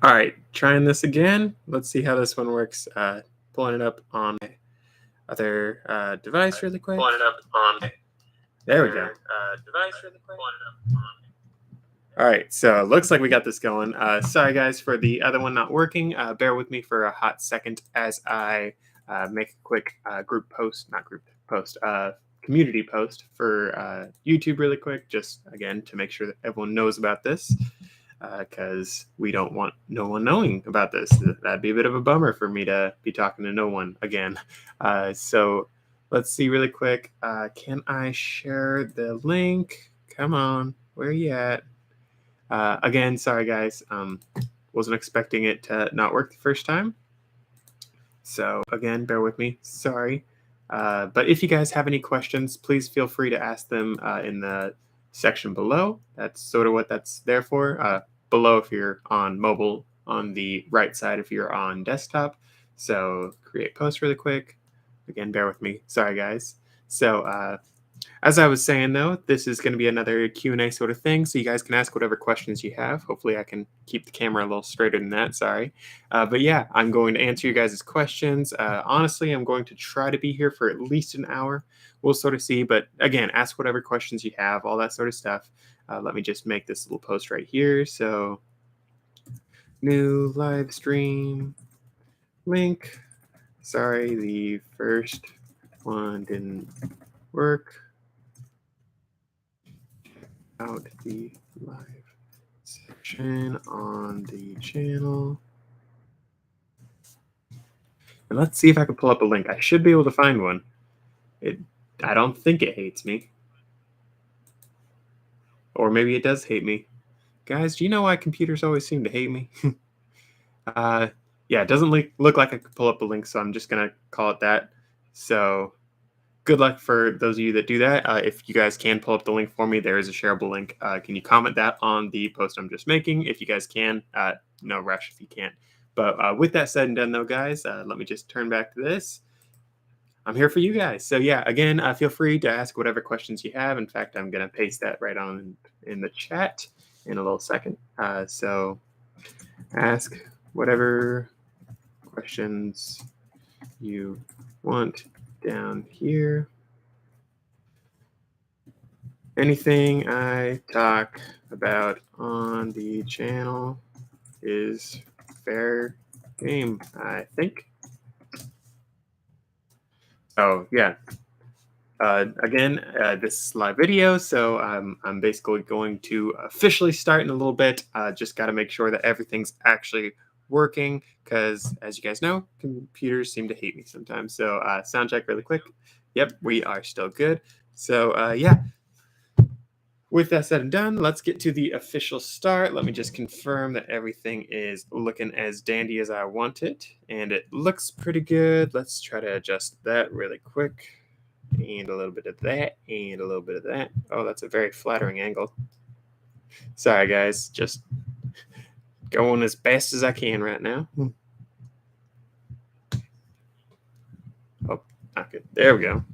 All right, trying this again. Let's see how this one works. Pulling it up on my other device really quick. Pulling it up on There we go. device really quick. All right, so it looks like we got this going. Sorry, guys, for the other one not working. Bear with me for a hot second as I make a quick community post for YouTube really quick, just again to make sure that everyone knows about this, because we don't want no one knowing about this. That'd be a bit of a bummer for me to be talking to no one again. So let's see really quick. Can I share the link? Come on, where are you at? Again, sorry guys, wasn't expecting it to not work the first time. So again, bear with me, sorry. But if you guys have any questions, please feel free to ask them in the section below. That's sort of what that's there for. Below if you're on mobile, on the right side if you're on desktop. So create post really quick. Again, bear with me, sorry guys. So as I was saying, though, this is going to be another Q&A sort of thing, so you guys can ask whatever questions you have. Hopefully I can keep the camera a little straighter than that, sorry. But yeah, I'm going to answer you guys' questions. Honestly, I'm going to try to be here for at least an hour. We'll sort of see, but again, ask whatever questions you have, all that sort of stuff. Let me just make this little post right here. So, new live stream link. Sorry, the first one didn't work. Out the live section on the channel. And let's see if I can pull up a link. I should be able to find one. I don't think it hates me. Or maybe it does hate me. Guys, do you know why computers always seem to hate me? Yeah, it doesn't look like I could pull up a link, so I'm just going to call it that. So good luck for those of you that do that. If you guys can pull up the link for me, there is a shareable link. Can you comment that on the post I'm just making? If you guys can, no rush if you can't. But with that said and done, though, guys, let me just turn back to this. I'm here for you guys. So yeah, again, feel free to ask whatever questions you have. In fact, I'm going to paste that right on in the chat in a little second. So ask whatever questions you want down here. Anything I talk about on the channel is fair game, I think. Oh, yeah. Again, this is live video, so I'm basically going to officially start in a little bit. Just got to make sure that everything's actually working, because as you guys know, computers seem to hate me sometimes. So sound check really quick. Yep, we are still good. So yeah. With that said and done, let's get to the official start. Let me just confirm that everything is looking as dandy as I want it, and it looks pretty good. Let's try to adjust that really quick, and a little bit of that, and a little bit of that. Oh, that's a very flattering angle. Sorry, guys, just going as fast as I can right now. Oh, not good. There we go.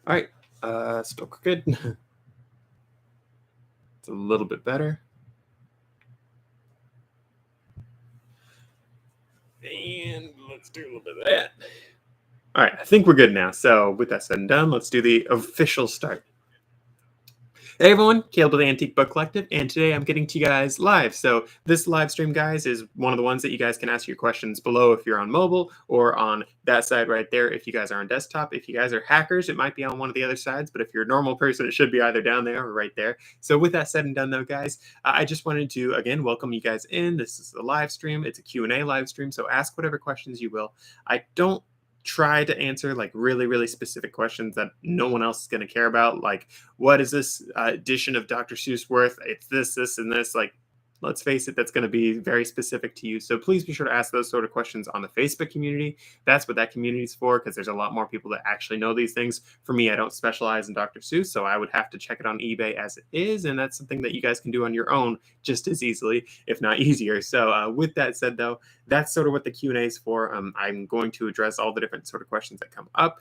All right, still good. It's a little bit better. And let's do a little bit of that. All right, I think we're good now. So with that said and done, let's do the official start. Hey everyone, Caleb with the Antique Book Collective, and today I'm getting to you guys live. So this live stream, guys, is one of the ones that you guys can ask your questions below if you're on mobile, or on that side right there if you guys are on desktop. If you guys are hackers, it might be on one of the other sides, but if you're a normal person, it should be either down there or right there. So with that said and done, though, guys, I just wanted to, again, welcome you guys in. This is a live stream. It's a Q&A live stream, so ask whatever questions you will. I don't try to answer like really specific questions that no one else is going to care about, like what is this edition of Dr. Seuss worth, it's this and this. Like, let's face it, that's going to be very specific to you. So please be sure to ask those sort of questions on the Facebook community. That's what that community is for, because there's a lot more people that actually know these things. For me, I don't specialize in Dr. Seuss, so I would have to check it on eBay as it is, and that's something that you guys can do on your own just as easily, if not easier. So with that said, though, that's sort of what the Q&A is for. I'm going to address all the different sort of questions that come up.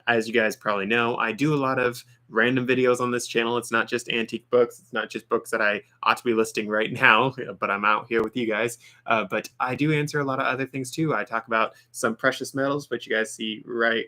As you guys probably know, I do a lot of random videos on this channel. It's not just antique books. It's not just books that I ought to be listing right now, but I'm out here with you guys. But I do answer a lot of other things too. I talk about some precious metals, which you guys see right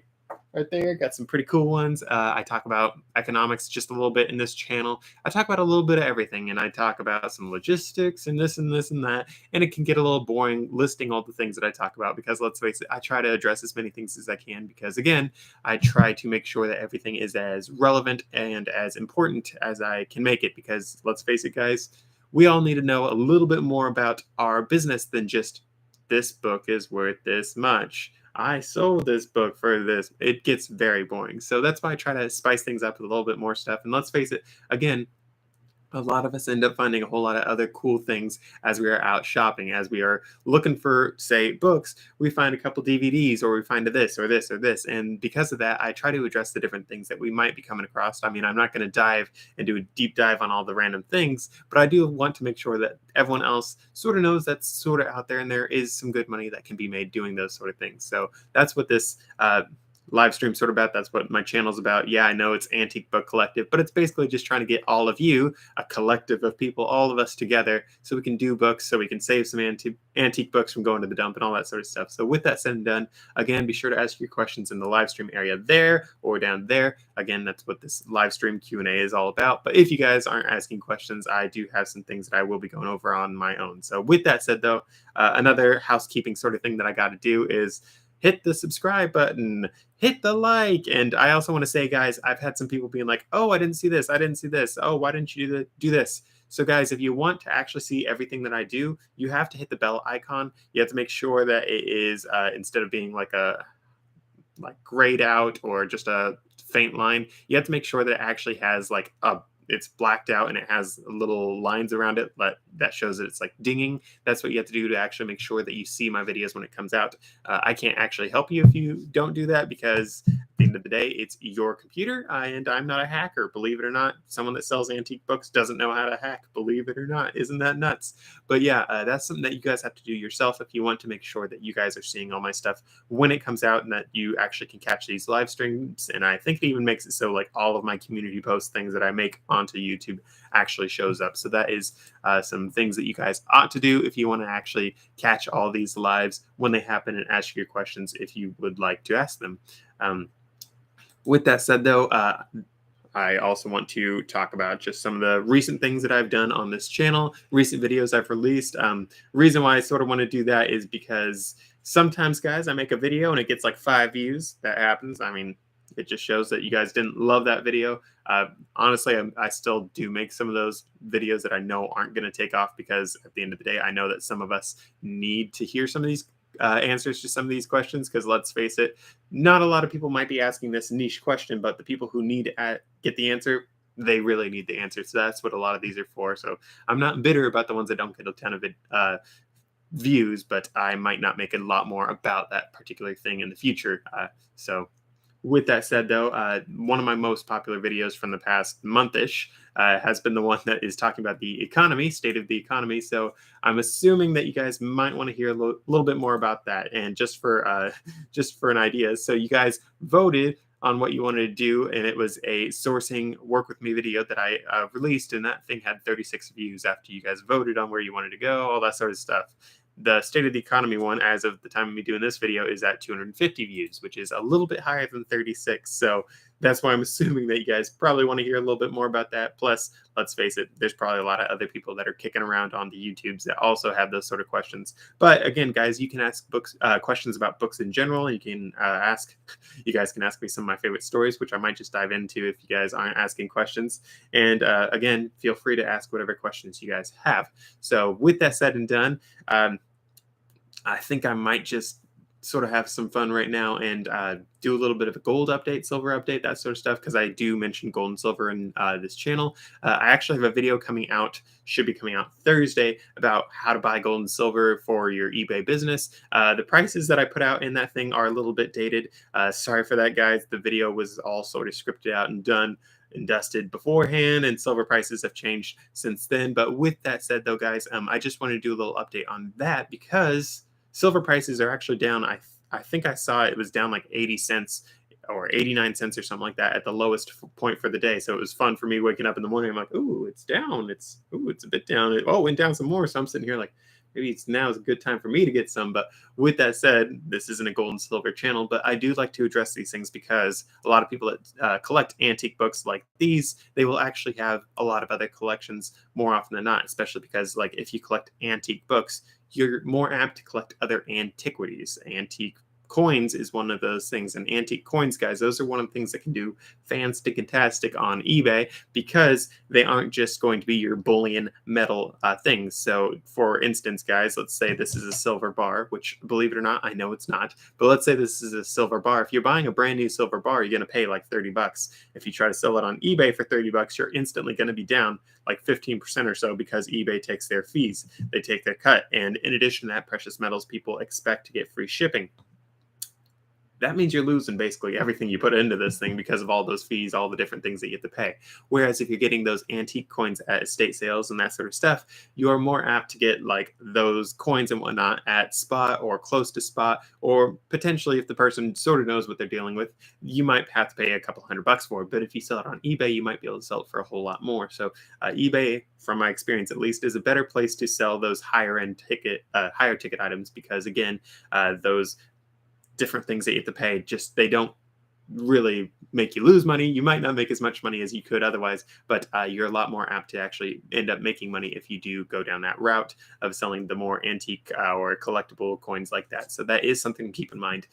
there. Got some pretty cool ones. I talk about economics just a little bit in this channel. I talk about a little bit of everything, and I talk about some logistics and this and this and that. And it can get a little boring listing all the things that I talk about, because let's face it, I try to address as many things as I can, because again, I try to make sure that everything is as relevant and as important as I can make it, because let's face it, guys, we all need to know a little bit more about our business than just this book is worth this much. I sold this book for this. It gets very boring. So that's why I try to spice things up with a little bit more stuff. And let's face it, again, a lot of us end up finding a whole lot of other cool things as we are out shopping. As we are looking for, say, books, we find a couple DVDs, or we find this or this or this. And because of that, I try to address the different things that we might be coming across. I mean, I'm not going to dive and do a deep dive on all the random things, but I do want to make sure that everyone else sort of knows that's sort of out there, and there is some good money that can be made doing those sort of things. So that's what this live stream sort of about. That's what my channel's about. Yeah, I know it's Antique Book Collective, but it's basically just trying to get all of you, a collective of people, all of us together, so we can do books, so we can save some antique books from going to the dump and all that sort of stuff. So with that said and done, again, be sure to ask your questions in the live stream area there or down there. Again, that's what this live stream Q&A is all about. But if you guys aren't asking questions, I do have some things that I will be going over on my own. So with that said, though, another housekeeping sort of thing that I got to do is hit the subscribe button, hit the like. And I also want to say, guys, I've had some people being like, oh, I didn't see this. I didn't see this. Oh, why didn't you do this? So guys, if you want to actually see everything that I do, you have to hit the bell icon. You have to make sure that it is, instead of being like grayed out or just a faint line, you have to make sure that it actually has like it's blacked out and it has little lines around it that shows that it's like dinging. That's what you have to do to actually make sure that you see my videos when it comes out. I can't actually help you if you don't do that, because at the end of the day, it's your computer, and I'm not a hacker. Believe it or not, someone that sells antique books doesn't know how to hack. Believe it or not. Isn't that nuts? But yeah, that's something that you guys have to do yourself if you want to make sure that you guys are seeing all my stuff when it comes out, and that you actually can catch these live streams. And I think it even makes it so like all of my community post things that I make onto YouTube actually shows up. So that is some things that you guys ought to do if you want to actually catch all these lives when they happen, and ask your questions if you would like to ask them. With that said, though, I also want to talk about just some of the recent things that I've done on this channel, recent videos I've released. Reason why I sort of want to do that is because sometimes, guys, I make a video and it gets like 5 views. That happens. I mean, it just shows that you guys didn't love that video. Honestly, I still do make some of those videos that I know aren't going to take off, because at the end of the day, I know that some of us need to hear some of these answers to some of these questions, because let's face it, not a lot of people might be asking this niche question, but the people who need to get the answer, they really need the answer. So that's what a lot of these are for. So I'm not bitter about the ones that don't get a ton of views, but I might not make a lot more about that particular thing in the future. So with that said, though, one of my most popular videos from the past month-ish has been the one that is talking about the economy, state of the economy. So I'm assuming that you guys might want to hear a little bit more about that. And just for an idea, so you guys voted on what you wanted to do, and it was a sourcing work with me video that I released, and that thing had 36 views after you guys voted on where you wanted to go, all that sort of stuff. The state of the economy one, as of the time of me doing this video, is at 250 views, which is a little bit higher than 36. So that's why I'm assuming that you guys probably want to hear a little bit more about that. Plus, let's face it, there's probably a lot of other people that are kicking around on the YouTubes that also have those sort of questions. But again, guys, you can ask questions about books in general. You can you guys can ask me some of my favorite stories, which I might just dive into if you guys aren't asking questions. And again, feel free to ask whatever questions you guys have. So with that said and done, I think I might just sort of have some fun right now and do a little bit of a gold update, silver update, that sort of stuff, because I do mention gold and silver in this channel. I actually have a video coming out, should be coming out Thursday, about how to buy gold and silver for your eBay business. The prices that I put out in that thing are a little bit dated. Sorry for that, guys. The video was all sort of scripted out and done and dusted beforehand, and silver prices have changed since then. But with that said, though, guys, I just wanted to do a little update on that because silver prices are actually down. I think I saw it was down like 80 cents or 89 cents or something like that at the lowest point for the day. So it was fun for me waking up in the morning. I'm like, ooh, it's down. It's a bit down. It went down some more. So I'm sitting here like, maybe now is a good time for me to get some. But with that said, this isn't a gold and silver channel, but I do like to address these things because a lot of people that collect antique books like these, they will actually have a lot of other collections more often than not, especially because like if you collect antique books, you're more apt to collect other antiquities. Antique coins is one of those things, and antique coins, guys, those are one of the things that can do fantastic on eBay because they aren't just going to be your bullion metal things. So for instance, guys, let's say this is a silver bar, which, believe it or not, I know it's not, but let's say this is a silver bar. If you're buying a brand new silver bar, you're going to pay like 30 bucks. If you try to sell it on eBay for 30 bucks, you're instantly going to be down like 15% or so because eBay takes their fees. They take their cut. And in addition to that, precious metals people expect to get free shipping. That means you're losing basically everything you put into this thing because of all those fees, all the different things that you have to pay. Whereas if you're getting those antique coins at estate sales and that sort of stuff, you are more apt to get like those coins and whatnot at spot or close to spot, or potentially if the person sort of knows what they're dealing with, you might have to pay a couple $100 for it. But if you sell it on eBay, you might be able to sell it for a whole lot more. So eBay, from my experience at least, is a better place to sell those higher ticket items because again, those different things that you have to pay, just they don't really make you lose money. You might not make as much money as you could otherwise, but you're a lot more apt to actually end up making money if you do go down that route of selling the more antique or collectible coins like that. So that is something to keep in mind.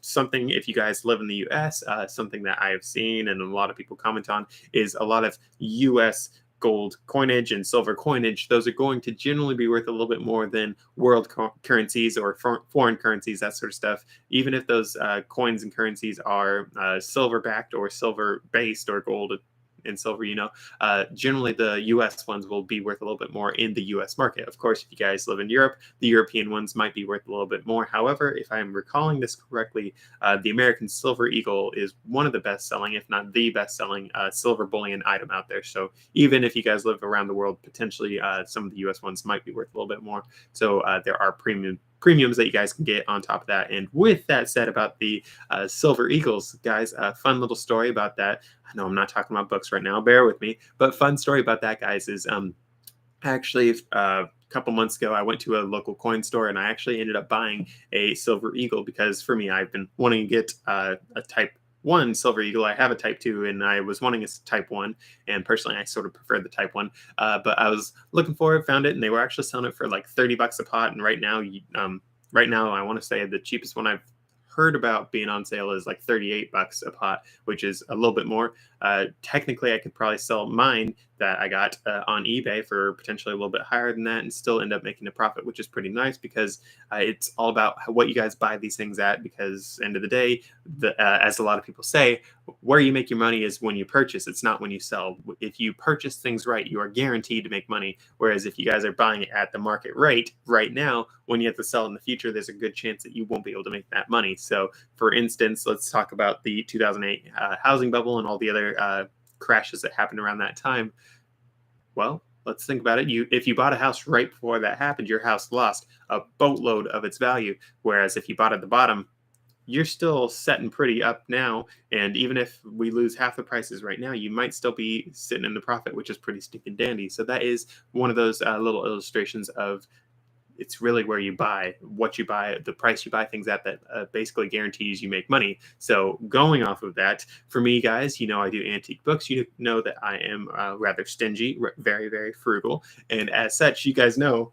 Something, if you guys live in the US, something that I have seen and a lot of people comment on is a lot of US gold coinage and silver coinage. Those are going to generally be worth a little bit more than world currencies or foreign currencies, that sort of stuff. Even if those coins and currencies are silver backed or silver based or gold and silver, generally the US ones will be worth a little bit more in the US market. Of course, if you guys live in Europe, the European ones might be worth a little bit more. However, if I'm recalling this correctly, the American Silver Eagle is one of the best selling, if not the best selling silver bullion item out there. So even if you guys live around the world, potentially some of the US ones might be worth a little bit more. So there are premiums that you guys can get on top of that. And with that said about the Silver Eagles, guys, a fun little story about that. I know I'm not talking about books right now, bear with me, but fun story about that, guys, is actually a couple months ago, I went to a local coin store and I actually ended up buying a Silver Eagle because for me, I've been wanting to get a Type 1 Silver Eagle. I have a Type 2 and I was wanting a Type 1, and personally I sort of prefer the Type 1, but I was looking for it, found it, and they were actually selling it for like 30 bucks a pot. And right now I want to say the cheapest one I've heard about being on sale is like 38 bucks a pot, which is a little bit more. Technically, I could probably sell mine that I got on eBay for potentially a little bit higher than that and still end up making a profit, which is pretty nice because it's all about what you guys buy these things at. Because end of the day, as a lot of people say, where you make your money is when you purchase. It's not when you sell. If you purchase things right, you are guaranteed to make money. Whereas if you guys are buying it at the market rate right now, when you have to sell in the future, there's a good chance that you won't be able to make that money. So for instance, let's talk about the 2008 housing bubble and all the other crashes that happened around that time. Well, let's think about it. If you bought a house right before that happened, your house lost a boatload of its value. Whereas if you bought at the bottom, you're still setting pretty up now. And even if we lose half the prices right now, you might still be sitting in the profit, which is pretty stinking dandy. So that is one of those little illustrations of it's really where you buy, what you buy, the price you buy things at that basically guarantees you make money. So going off of that, for me, guys, I do antique books. You know that I am rather stingy, very, very frugal. And as such, you guys know,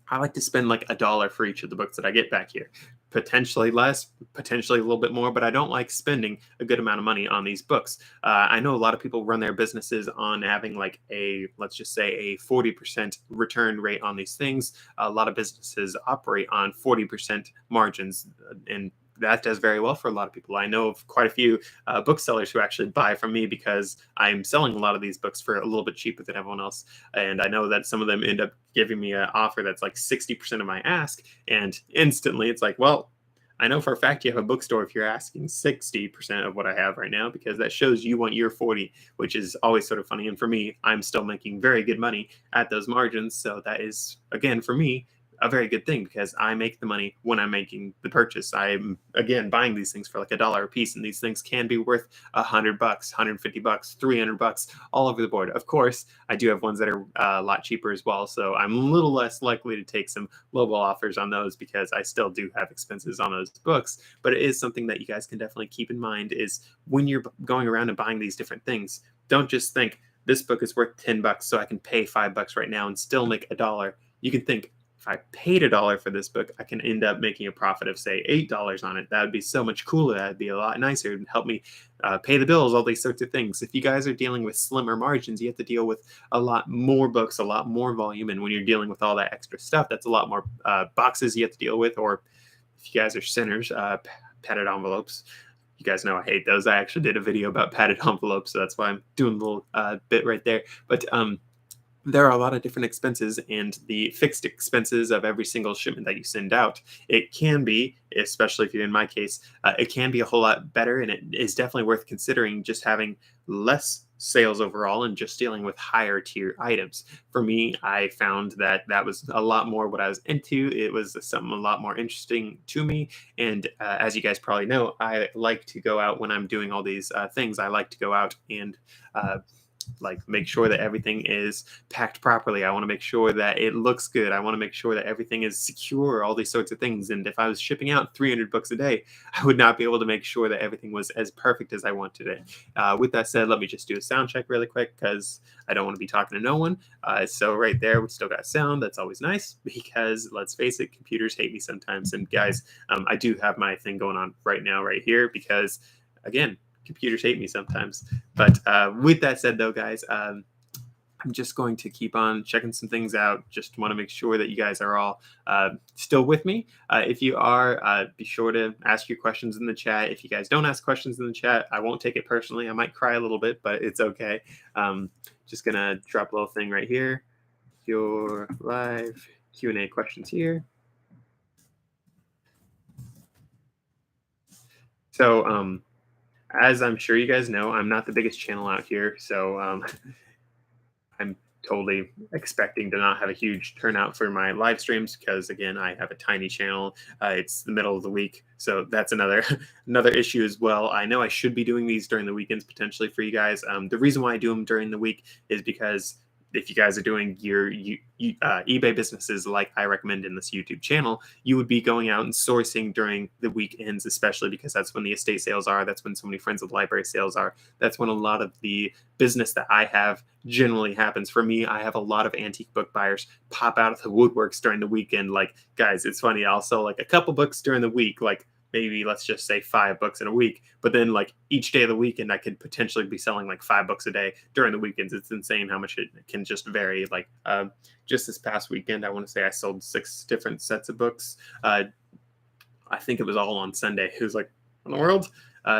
I like to spend like $1 for each of the books that I get back here. potentially less, potentially a little bit more, but I don't like spending a good amount of money on these books. I know a lot of people run their businesses on having like a, let's just say, a 40% return rate on these things. A lot of businesses operate on 40% margins, and that does very well for a lot of people. I know of quite a few booksellers who actually buy from me because I'm selling a lot of these books for a little bit cheaper than everyone else. And I know that some of them end up giving me an offer that's like 60% of my ask. And instantly it's like, well, I know for a fact you have a bookstore if you're asking 60% of what I have right now, because that shows you want your 40, which is always sort of funny. And for me, I'm still making very good money at those margins. So that is, again, for me, a very good thing because I make the money when I'm making the purchase. I'm again buying these things for like $1 a piece, and these things can be worth $100, $150, $300, all over the board. Of course, I do have ones that are a lot cheaper as well, so I'm a little less likely to take some lowball offers on those because I still do have expenses on those books. But it is something that you guys can definitely keep in mind is when you're going around and buying these different things, don't just think this book is worth $10, so I can pay $5 right now and still make $1. You can think, if I paid $1 for this book, I can end up making a profit of say $8 on it. That would be so much cooler. That'd be a lot nicer. It would help me pay the bills, all these sorts of things. If you guys are dealing with slimmer margins, you have to deal with a lot more books, a lot more volume. And when you're dealing with all that extra stuff, that's a lot more boxes you have to deal with. Or if you guys are sinners, padded envelopes. You guys know I hate those. I actually did a video about padded envelopes, so that's why I'm doing a little bit right there. But there are a lot of different expenses, and the fixed expenses of every single shipment that you send out, it can be, especially if you're in my case, it can be a whole lot better, and it is definitely worth considering just having less sales overall and just dealing with higher tier items. For me, I found that that was a lot more what I was into. It was something a lot more interesting to me. And as you guys probably know, I like to go out when I'm doing all these things. I like to go out and like make sure that everything is packed properly. I want to make sure that it looks good. I want to make sure that everything is secure, all these sorts of things. And if I was shipping out 300 books a day, I would not be able to make sure that everything was as perfect as I wanted it. With that said, let me just do a sound check really quick because I don't want to be talking to no one. So right there, we still got sound. That's always nice because let's face it, computers hate me sometimes. And guys, I do have my thing going on right now, right here, because again, computers hate me sometimes. But with that said, though, guys, I'm just going to keep on checking some things out. Just want to make sure that you guys are all still with me. If you are, be sure to ask your questions in the chat. If you guys don't ask questions in the chat, I won't take it personally. I might cry a little bit, but it's okay. Just going to drop a little thing right here. Your live Q&A questions here. So, as I'm sure you guys know, I'm not the biggest channel out here, so I'm totally expecting to not have a huge turnout for my live streams because, again, I have a tiny channel. It's the middle of the week, so that's another issue as well. I know I should be doing these during the weekends potentially for you guys. The reason why I do them during the week is because if you guys are doing your eBay businesses like I recommend in this YouTube channel, you would be going out and sourcing during the weekends, especially because that's when the estate sales are. That's when so many Friends of the Library sales are. That's when a lot of the business that I have generally happens. For me, I have a lot of antique book buyers pop out of the woodworks during the weekend. Like, guys, it's funny. I'll sell like a couple books during the week, like maybe let's just say 5 books in a week, but then like each day of the weekend I could potentially be selling like 5 books a day during the weekends. It's insane how much it can just vary. Like just this past weekend, I want to say I sold 6 different sets of books. I think it was all on Sunday. It was like, in the world?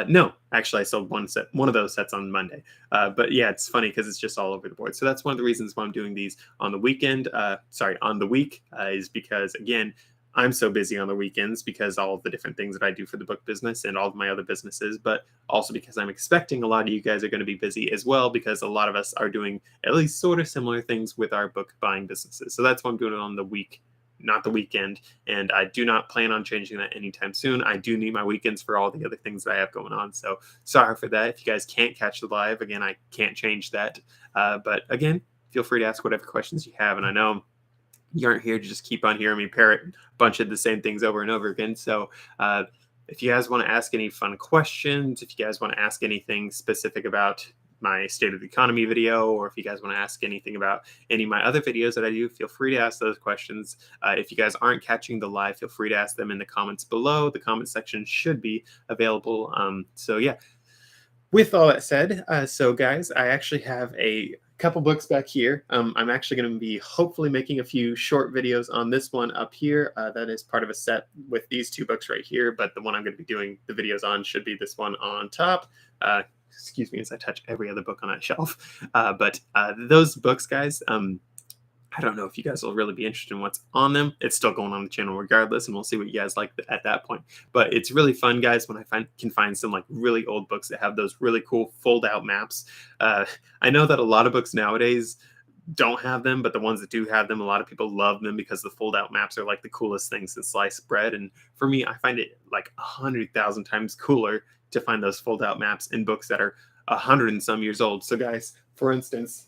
No, actually, I sold one of those sets on Monday. But yeah, it's funny because it's just all over the board. So that's one of the reasons why I'm doing these on the weekend. On the week is because, again, I'm so busy on the weekends because all of the different things that I do for the book business and all of my other businesses, but also because I'm expecting a lot of you guys are going to be busy as well because a lot of us are doing at least sort of similar things with our book buying businesses. So that's why I'm doing it on the week, not the weekend. And I do not plan on changing that anytime soon. I do need my weekends for all the other things that I have going on. So sorry for that. If you guys can't catch the live, again, I can't change that. But again, feel free to ask whatever questions you have. And I know you aren't here to just keep on hearing me parrot a bunch of the same things over and over again. So if you guys want to ask any fun questions, if you guys want to ask anything specific about my state of the economy video, or if you guys want to ask anything about any of my other videos that I do, feel free to ask those questions. If you guys aren't catching the live, feel free to ask them in the comments below. The comment section should be available. So yeah, with all that said, so guys, I actually have a couple books back here. I'm actually going to be hopefully making a few short videos on this one up here. That is part of a set with these two books right here, but the one I'm going to be doing the videos on should be this one on top. Excuse me as I touch every other book on that shelf. But those books, guys, I don't know if you guys will really be interested in what's on them. It's still going on the channel regardless, and we'll see what you guys like at that point. But it's really fun, guys, when I can find some like really old books that have those really cool fold-out maps. I know that a lot of books nowadays don't have them, but the ones that do have them, a lot of people love them because the fold-out maps are like the coolest things since sliced bread. And for me, I find it like 100,000 times cooler to find those fold-out maps in books that are 100 and some years old. So, guys, for instance,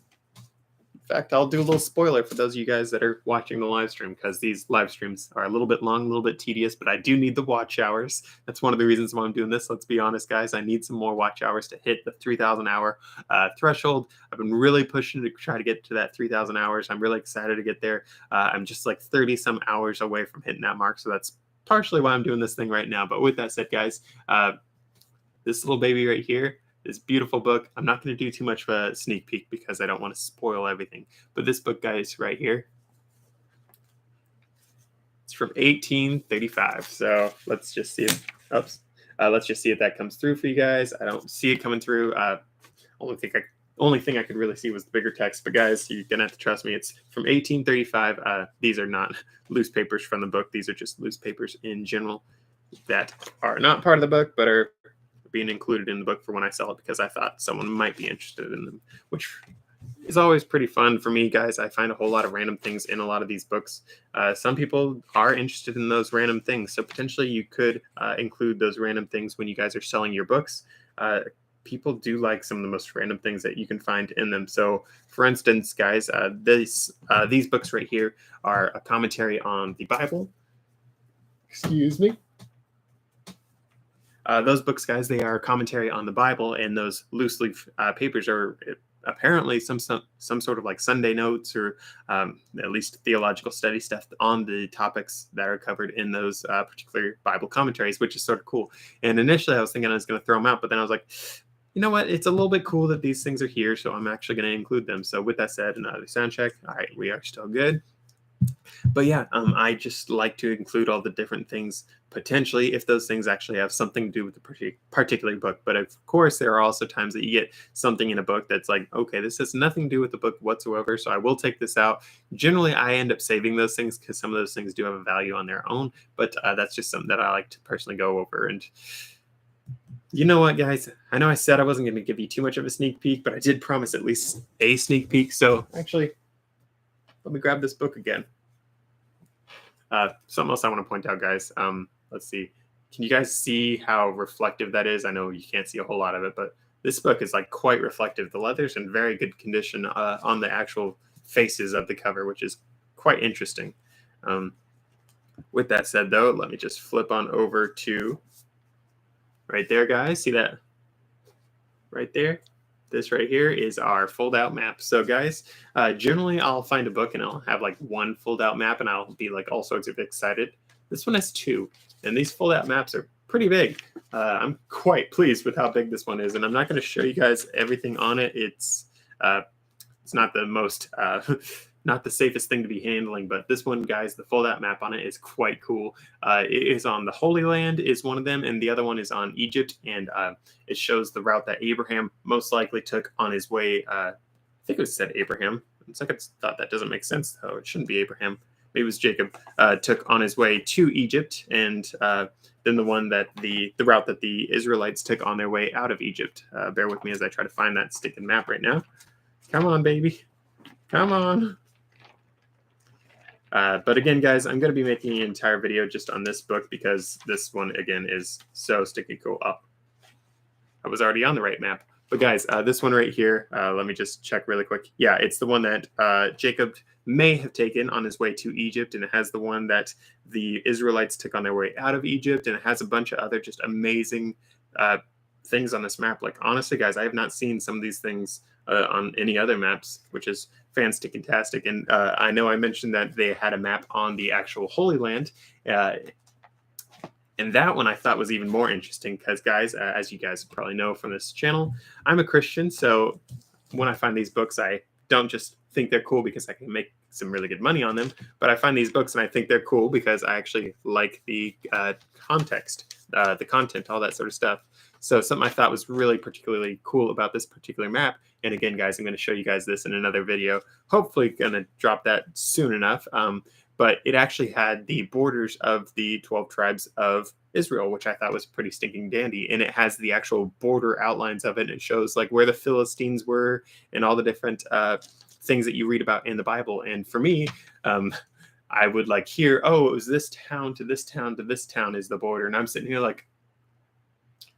in fact, I'll do a little spoiler for those of you guys that are watching the live stream, because these live streams are a little bit long, a little bit tedious, but I do need the watch hours. That's one of the reasons why I'm doing this. Let's be honest, guys. I need some more watch hours to hit the 3,000 hour threshold. I've been really pushing to try to get to that 3,000 hours. I'm really excited to get there. I'm just like 30 some hours away from hitting that mark. So that's partially why I'm doing this thing right now. But with that said, guys, this little baby right here, this beautiful book. I'm not going to do too much of a sneak peek because I don't want to spoil everything. But this book, guys, right here, it's from 1835. So let's just see it. Oops. Let's just see if that comes through for you guys. I don't see it coming through. Only thing I could really see was the bigger text. But guys, you're gonna have to trust me. It's from 1835. These are not loose papers from the book. These are just loose papers in general that are not part of the book, but are being included in the book for when I sell it, because I thought someone might be interested in them, which is always pretty fun for me, guys. I find a whole lot of random things in a lot of these books. Some people are interested in those random things, so potentially you could include those random things when you guys are selling your books. People do like some of the most random things that you can find in them. So, for instance, guys, these books right here are a commentary on the Bible. Excuse me. Those books, guys, they are commentary on the Bible, and those loose leaf papers are apparently some sort of like Sunday notes, or at least theological study stuff on the topics that are covered in those particular Bible commentaries, which is sort of cool. And initially I was thinking I was going to throw them out, but then I was like, you know what? It's a little bit cool that these things are here, so I'm actually going to include them. So with that said, another sound check. All right, we are still good. But yeah, I just like to include all the different things, potentially, if those things actually have something to do with the particular book. But of course, there are also times that you get something in a book that's like, okay, this has nothing to do with the book whatsoever, so I will take this out. Generally, I end up saving those things because some of those things do have a value on their own, but that's just something that I like to personally go over. And you know what, guys? I know I said I wasn't going to give you too much of a sneak peek, but I did promise at least a sneak peek. So actually, let me grab this book again. Something else I want to point out, guys. Let's see. Can you guys see how reflective that is? I know you can't see a whole lot of it, but this book is like quite reflective. The leather's in very good condition on the actual faces of the cover, which is quite interesting. With that said, though, let me just flip on over to right there, guys. See that right there? This right here is our fold-out map. So, guys, generally I'll find a book and I'll have like one fold-out map and I'll be like all sorts of excited. This one has two, and these fold-out maps are pretty big. I'm quite pleased with how big this one is, and I'm not going to show you guys everything on it. It's not the most not the safest thing to be handling, but this one, guys, the fold-out map on it is quite cool. It is on the Holy Land is one of them, and the other one is on Egypt, and it shows the route that Abraham most likely took on his way. I think it said Abraham. It's like I thought that doesn't make sense, though. It shouldn't be Abraham. Maybe it was Jacob. Took on his way to Egypt, and then the one that the route that the Israelites took on their way out of Egypt. Bear with me as I try to find that sticking map right now. Come on, baby. Come on. But again, guys, I'm going to be making an entire video just on this book because this one, again, is so sticky cool. Oh, I was already on the right map. But guys, this one right here, let me just check really quick. Yeah, it's the one that Jacob may have taken on his way to Egypt, and it has the one that the Israelites took on their way out of Egypt, and it has a bunch of other just amazing things on this map. Like, honestly, guys, I have not seen some of these things on any other maps, which is fantastic. And I know I mentioned that they had a map on the actual Holy Land. And that one I thought was even more interesting because, guys, as you guys probably know from this channel, I'm a Christian. So when I find these books, I don't just think they're cool because I can make some really good money on them, but I find these books and I think they're cool because I actually like the context, the content, all that sort of stuff. So something I thought was really particularly cool about this particular map. And again, guys, I'm going to show you guys this in another video. Hopefully going to drop that soon enough. But it actually had the borders of the 12 tribes of Israel, which I thought was pretty stinking dandy. And it has the actual border outlines of it. And it shows like where the Philistines were and all the different things that you read about in the Bible. And for me, I would like hear, oh, it was this town to this town to this town is the border. And I'm sitting here like,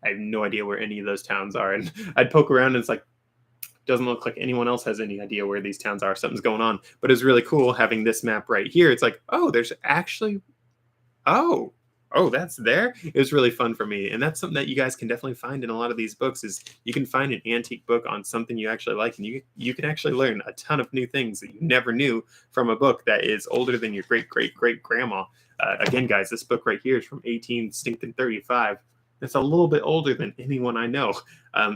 I have no idea where any of those towns are. And I'd poke around and it's like, doesn't look like anyone else has any idea where these towns are. Something's going on. But it's really cool having this map right here. It's like, oh, there's actually, oh, that's there. It was really fun for me. And that's something that you guys can definitely find in a lot of these books is you can find an antique book on something you actually like. And you can actually learn a ton of new things that you never knew from a book that is older than your great-great-great-grandma. Again, guys, this book right here is from 1835. It's a little bit older than anyone I know.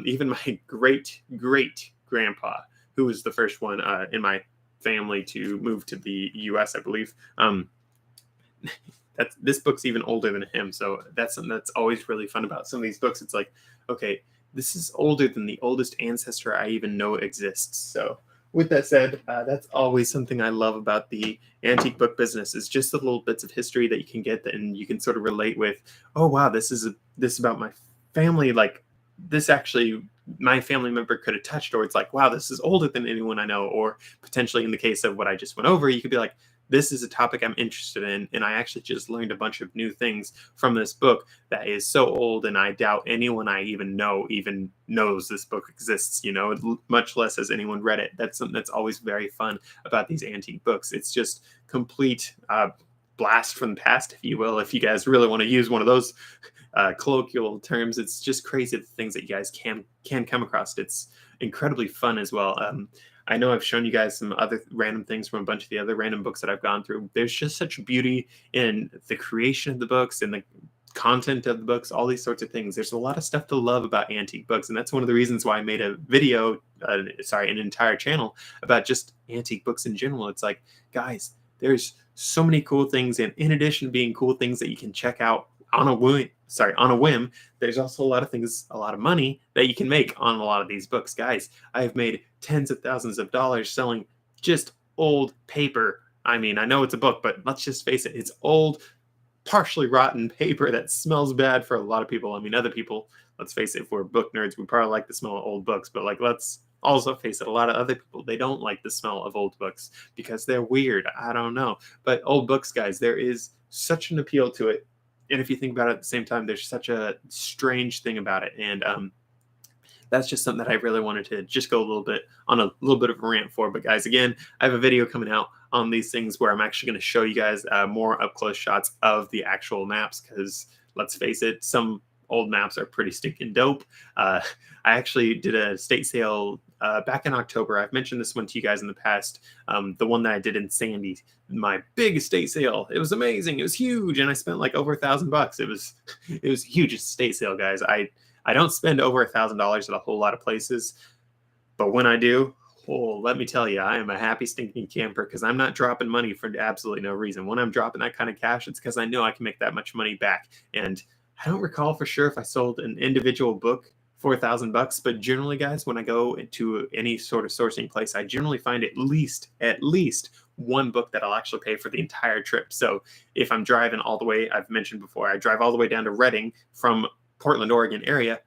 Even my great-great-grandpa, who was the first one in my family to move to the U.S., I believe. This book's even older than him. So that's something that's always really fun about some of these books. It's like, okay, this is older than the oldest ancestor I even know exists. So with that said, that's always something I love about the antique book business is just the little bits of history that you can get and you can sort of relate with, oh, wow, this about my family. Like this actually my family member could have touched, or it's like, wow, this is older than anyone I know. Or potentially in the case of what I just went over, you could be like, this is a topic I'm interested in. And I actually just learned a bunch of new things from this book that is so old. And I doubt anyone I even know even knows this book exists, much less has anyone read it. That's something that's always very fun about these antique books. It's just complete blast from the past, if you will. If you guys really want to use one of those colloquial terms, it's just crazy the things that you guys can come across. It's incredibly fun as well. I know I've shown you guys some other random things from a bunch of the other random books that I've gone through. There's just such beauty in the creation of the books and the content of the books, all these sorts of things. There's a lot of stuff to love about antique books. And that's one of the reasons why I made a video, an entire channel about just antique books in general. It's like, guys, there's so many cool things. And in addition to being cool things that you can check out on a whim, there's also a lot of things, a lot of money that you can make on a lot of these books. Guys, I've made tens of thousands of dollars selling just old paper. I mean, I know it's a book, but let's just face it, it's old, partially rotten paper that smells bad for a lot of people. I mean, other people, let's face it, if we're book nerds, we probably like the smell of old books, but like, let's also face it, a lot of other people, they don't like the smell of old books because they're weird. I don't know. But old books, guys, there is such an appeal to it. And if you think about it at the same time, there's such a strange thing about it. And that's just something that I really wanted to just go a little bit of a rant for. But guys, again, I have a video coming out on these things where I'm actually going to show you guys more up close shots of the actual maps. Because let's face it, some old maps are pretty stinking dope. I actually did a estate sale back in October. I've mentioned this one to you guys in the past. The one that I did in Sandy, my big estate sale. It was amazing. It was huge, and I spent like over $1,000. It was a huge estate sale, guys. I don't spend over $1,000 at a whole lot of places, but when I do, oh, let me tell you, I am a happy stinking camper because I'm not dropping money for absolutely no reason. When I'm dropping that kind of cash, it's because I know I can make that much money back. And I don't recall for sure if I sold an individual book for $1,000, but generally, guys, when I go into any sort of sourcing place, I generally find at least one book that I'll actually pay for the entire trip. So if I'm driving all the way, I've mentioned before, I drive all the way down to Reading from Portland, Oregon area.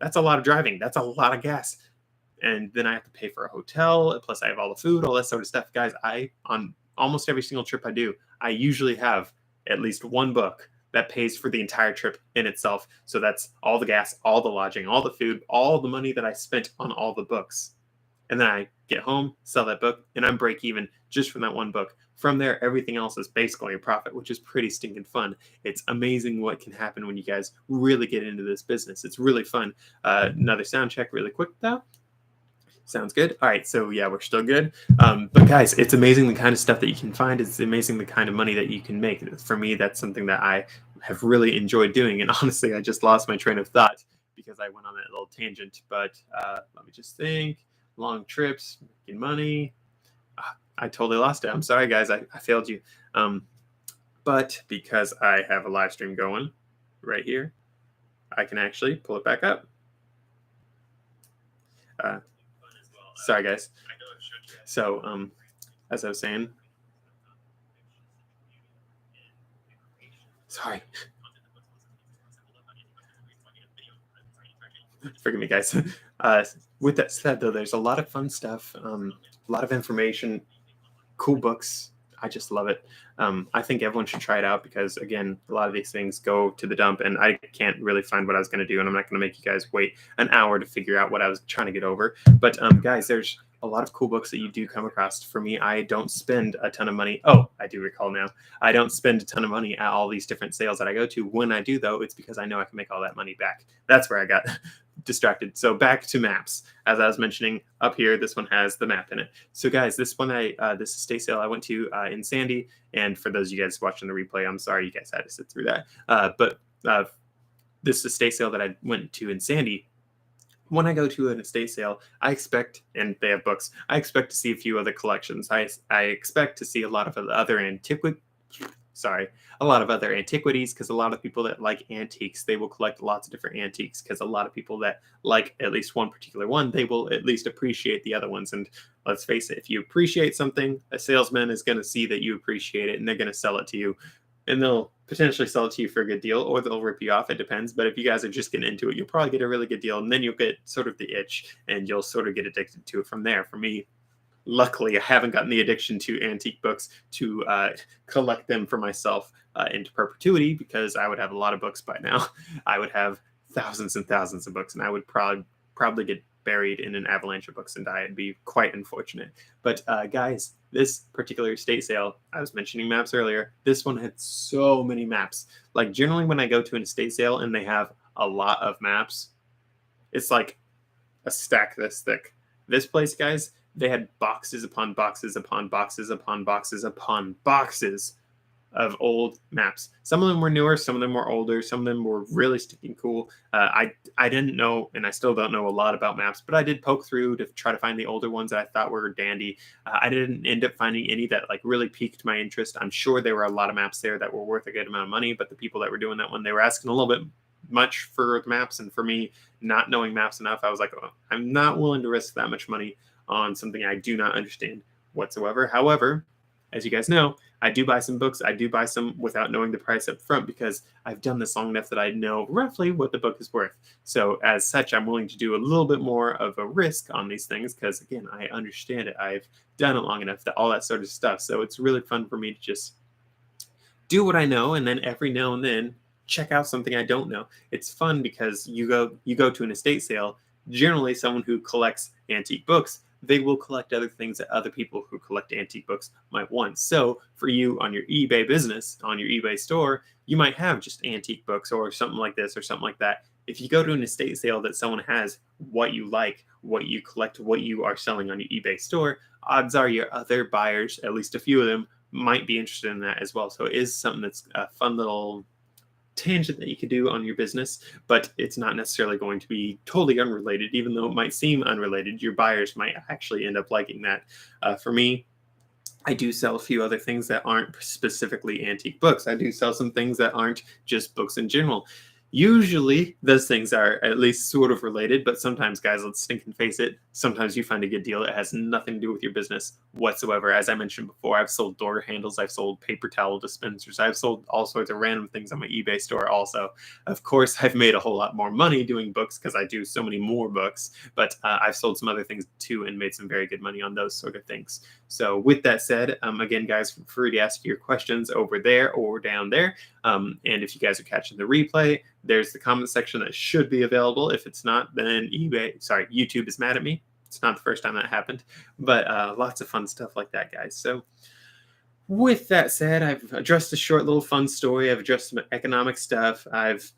That's a lot of driving. That's a lot of gas. And then I have to pay for a hotel. Plus I have all the food, all that sort of stuff. Guys, on almost every single trip I do, I usually have at least one book that pays for the entire trip in itself. So that's all the gas, all the lodging, all the food, all the money that I spent on all the books. and then I get home, sell that book, and I'm break even just from that one book. From there, everything else is basically a profit, which is pretty stinking fun. It's amazing what can happen when you guys really get into this business. It's really fun. Another sound check really quick though. Sounds good. All right, so yeah, we're still good. But guys, it's amazing the kind of stuff that you can find. It's amazing the kind of money that you can make. For me, that's something that I have really enjoyed doing. And honestly, I just lost my train of thought because I went on that little tangent. But let me just think. Long trips, making money. I totally lost it. I'm sorry, guys. I failed you. But because I have a live stream going right here, I can actually pull it back up. Sorry, guys. So, as I was saying, sorry. Forgive me, guys. With that said, though, there's a lot of fun stuff, a lot of information, cool books. I just love it. I think everyone should try it out because, again, a lot of these things go to the dump, and I can't really find what I was going to do, and I'm not going to make you guys wait an hour to figure out what I was trying to get over. But, guys, there's a lot of cool books that you do come across. For me, I don't spend a ton of money. Oh, I do recall now. I don't spend a ton of money at all these different sales that I go to. When I do, though, it's because I know I can make all that money back. That's where I got distracted. So back to maps. As I was mentioning up here, this one has the map in it. So guys, this one, this estate sale I went to in Sandy. And for those of you guys watching the replay, I'm sorry you guys had to sit through that. But this estate sale that I went to in Sandy, when I go to an estate sale, I expect, and they have books, I expect to see a few other collections. I expect to see a lot of other a lot of other antiquities, because a lot of people that like antiques, they will collect lots of different antiques, because a lot of people that like at least one particular one, they will at least appreciate the other ones. And let's face it, if you appreciate something, a salesman is going to see that you appreciate it, and they're going to sell it to you, and they'll potentially sell it to you for a good deal, or they'll rip you off. It depends. But if you guys are just getting into it, you'll probably get a really good deal, and then you'll get sort of the itch, and you'll sort of get addicted to it from there. For me, luckily, I haven't gotten the addiction to antique books to collect them for myself into perpetuity, because I would have a lot of books by now. I would have thousands and thousands of books, and I would probably get buried in an avalanche of books and die. It'd be quite unfortunate. But guys, this particular estate sale, I was mentioning maps earlier, this one had so many maps. Like generally when I go to an estate sale and they have a lot of maps, it's like a stack this thick. This place, guys, they had boxes upon boxes upon boxes upon boxes upon boxes of old maps. Some of them were newer, some of them were older, some of them were really stinking cool. I didn't know, and I still don't know a lot about maps, but I did poke through to try to find the older ones that I thought were dandy. I didn't end up finding any that like really piqued my interest. I'm sure there were a lot of maps there that were worth a good amount of money, but the people that were doing that one, they were asking a little bit much for maps, and for me, not knowing maps enough, I was like, oh, I'm not willing to risk that much money on something I do not understand whatsoever. However, as you guys know, I do buy some books. I do buy some without knowing the price up front, because I've done this long enough that I know roughly what the book is worth. So as such, I'm willing to do a little bit more of a risk on these things, because again, I understand it. I've done it long enough, that all that sort of stuff. So it's really fun for me to just do what I know, and then every now and then check out something I don't know. It's fun because you go to an estate sale. Generally, someone who collects antique books, they will collect other things that other people who collect antique books might want. So for you on your eBay business, on your eBay store, you might have just antique books or something like this or something like that. If you go to an estate sale that someone has what you like, what you collect, what you are selling on your eBay store, odds are your other buyers, at least a few of them, might be interested in that as well. So it is something that's a fun little tangent that you could do on your business, but it's not necessarily going to be totally unrelated. Even though it might seem unrelated, your buyers might actually end up liking that. For me, I do sell a few other things that aren't specifically antique books. I do sell some things that aren't just books in general. Usually those things are at least sort of related, but sometimes, guys, let's stink and face it, sometimes you find a good deal that has nothing to do with your business whatsoever. As I mentioned before, I've sold door handles, I've sold paper towel dispensers, I've sold all sorts of random things on my eBay store also. Of course, I've made a whole lot more money doing books because I do so many more books, but I've sold some other things too and made some very good money on those sort of things. So with that said, again, guys, feel free to ask your questions over there or down there. And if you guys are catching the replay, there's the comment section that should be available. If it's not, then YouTube is mad at me. It's not the first time that happened, but lots of fun stuff like that, guys. So with that said, I've addressed a short little fun story. I've addressed some economic stuff. I've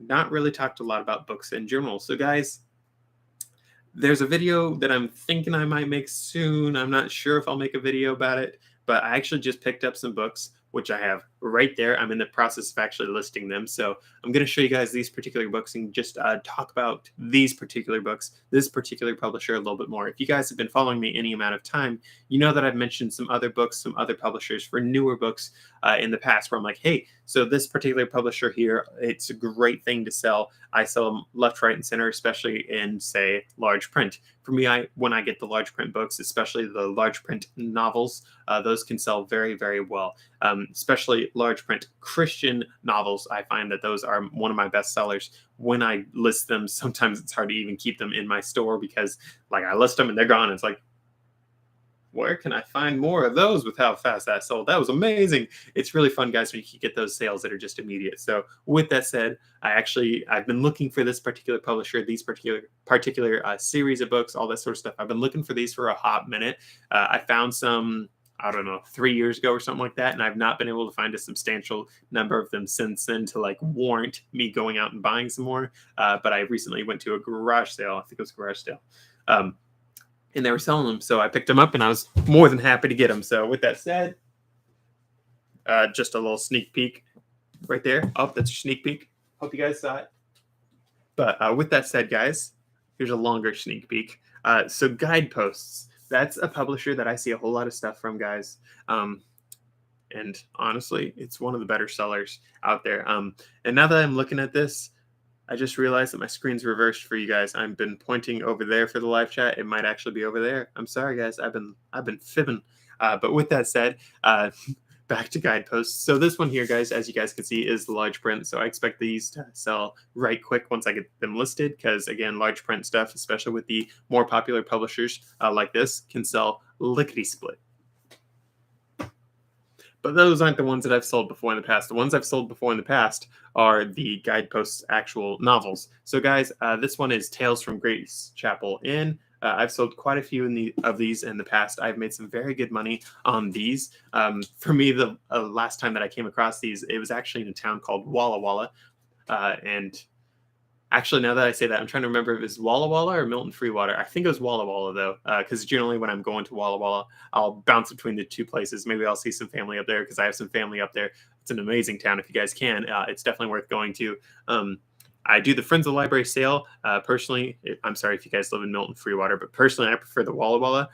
not really talked a lot about books in general. So guys, there's a video that I'm thinking I might make soon. I'm not sure if I'll make a video about it, but I actually just picked up some books, which I have right there. I'm in the process of actually listing them. So I'm going to show you guys these particular books and just talk about these particular books, this particular publisher a little bit more. If you guys have been following me any amount of time, you know that I've mentioned some other books, some other publishers for newer books in the past where I'm like, hey, so this particular publisher here, it's a great thing to sell. I sell them left, right, and center, especially in, say, large print. For me, when I get the large print books, especially the large print novels, those can sell very, very well. Especially large print Christian novels. I find that those are one of my best sellers. When I list them, sometimes it's hard to even keep them in my store because like I list them and they're gone. It's like, where can I find more of those with how fast that sold? That was amazing. It's really fun, guys, when you can get those sales that are just immediate. So with that said, I've been looking for this particular publisher, these particular series of books, all that sort of stuff. I've been looking for these for a hot minute. I found some, I don't know, 3 years ago or something like that. And I've not been able to find a substantial number of them since then to like warrant me going out and buying some more. But I recently went to a garage sale. I think it was a garage sale. And they were selling them. So I picked them up and I was more than happy to get them. So with that said, just a little sneak peek right there. Oh, that's your sneak peek. Hope you guys saw it. But with that said, guys, here's a longer sneak peek. So Guideposts. That's a publisher that I see a whole lot of stuff from, guys. And honestly, it's one of the better sellers out there. And now that I'm looking at this, I just realized that my screen's reversed for you guys. I've been pointing over there for the live chat. It might actually be over there. I'm sorry, guys. I've been fibbing. But with that said, back to Guideposts. So this one here, guys, as you guys can see, is the large print. So I expect these to sell right quick once I get them listed. Because again, large print stuff, especially with the more popular publishers like this, can sell lickety-split. But those aren't the ones that I've sold before in the past. The ones I've sold before in the past are the Guideposts actual novels. So guys, this one is Tales from Grace Chapel Inn. I've sold quite a few of these in the past. I've made some very good money on these. For me, the last time that I came across these, it was actually in a town called Walla Walla. And actually, now that I say that, I'm trying to remember if it was Walla Walla or Milton Freewater. I think it was Walla Walla, though, because generally when I'm going to Walla Walla, I'll bounce between the two places. Maybe I'll see some family up there because I have some family up there. It's an amazing town. If you guys can, it's definitely worth going to. I do the Friends of the Library sale. Personally, I'm sorry if you guys live in Milton Freewater, but personally, I prefer the Walla Walla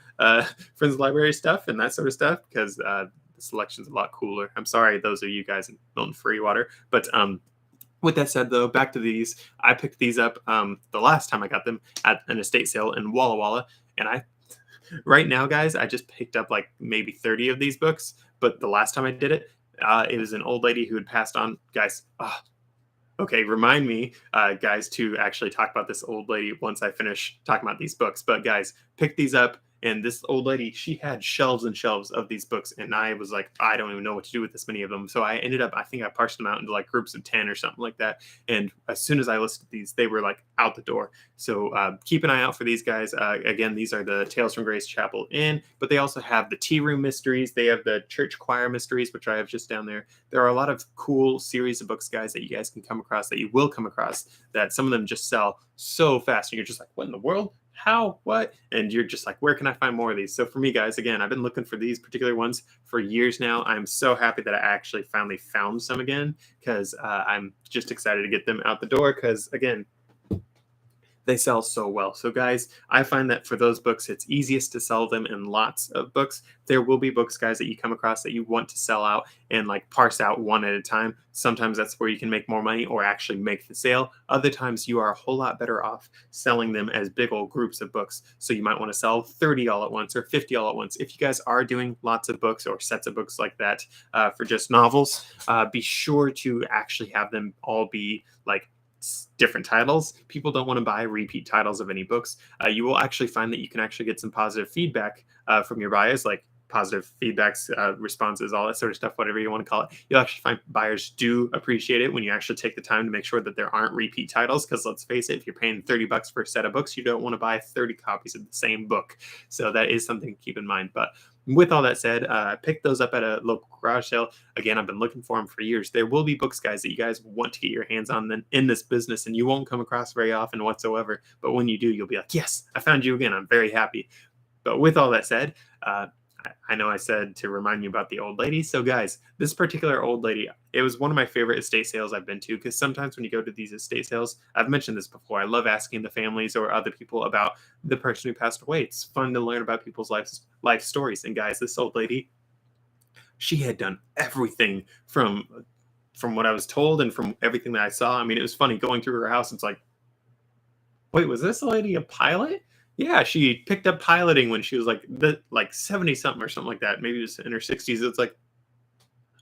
Friends of the Library stuff and that sort of stuff because the selection's a lot cooler. I'm sorry, those of you guys in Milton Freewater, but with that said, though, back to these. I picked these up the last time I got them at an estate sale in Walla Walla. And right now, guys, I just picked up like maybe 30 of these books. But the last time I did it, it was an old lady who had passed on. Guys, okay, remind me, guys, to actually talk about this old lady once I finish talking about these books. But guys, pick these up. And this old lady, she had shelves and shelves of these books. And I was like, I don't even know what to do with this many of them. So I ended up, I think I parsed them out into like groups of 10 or something like that. And as soon as I listed these, they were like out the door. So keep an eye out for these guys. Again, these are the Tales from Grace Chapel Inn, but they also have the Tea Room Mysteries. They have the Church Choir Mysteries, which I have just down there. There are a lot of cool series of books, guys, that you guys can come across, that you will come across, that some of them just sell so fast. And you're just like, what in the world? How? What? And you're just like, where can I find more of these? So for me, guys, again, I've been looking for these particular ones for years now. I'm so happy that I actually finally found some again because I'm just excited to get them out the door because, again, they sell so well. So guys, I find that for those books, it's easiest to sell them in lots of books. There will be books, guys, that you come across that you want to sell out and like parse out one at a time. Sometimes that's where you can make more money or actually make the sale. Other times you are a whole lot better off selling them as big old groups of books. So you might want to sell 30 all at once or 50 all at once. If you guys are doing lots of books or sets of books like that for just novels, be sure to actually have them all be like different titles. People don't want to buy repeat titles of any books. You will actually find that you can actually get some positive feedback from your buyers. Like, positive feedbacks, responses, all that sort of stuff, whatever you want to call it. You'll actually find buyers do appreciate it when you actually take the time to make sure that there aren't repeat titles. Because let's face it, if you're paying $30 for a set of books, you don't want to buy 30 copies of the same book. So that is something to keep in mind. But with all that said, I picked those up at a local garage sale. Again, I've been looking for them for years. There will be books, guys, that you guys want to get your hands on in this business, and you won't come across very often whatsoever. But when you do, you'll be like, yes, I found you again. I'm very happy. But with all that said, I know I said to remind you about the old lady. So guys, this particular old lady, it was one of my favorite estate sales I've been to, because sometimes when you go to these estate sales, I've mentioned this before, I love asking the families or other people about the person who passed away. It's fun to learn about people's life stories. And guys, this old lady, she had done everything from what I was told and from everything that I saw. I mean, it was funny going through her house. It's like, wait, was this lady a pilot? Yeah, she picked up piloting when she was like 70 something or something like that. Maybe it was in her 60s. It's like,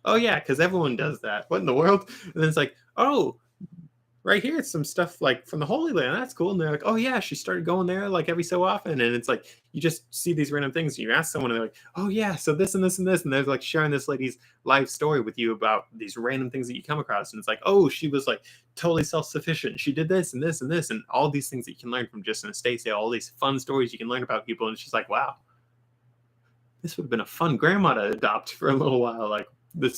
oh yeah, because everyone does that. What in the world? And then it's like, oh, right here, it's some stuff like from the Holy Land. That's cool. And they're like, oh yeah, she started going there like every so often. And it's like, you just see these random things. You ask someone and they're like, oh yeah, so this and this and this. And they're like sharing this lady's life story with you about these random things that you come across. And it's like, oh, she was like totally self-sufficient. She did this and this and this. And all these things that you can learn from just an estate sale, all these fun stories you can learn about people. And she's like, wow, this would have been a fun grandma to adopt for a little while. Like the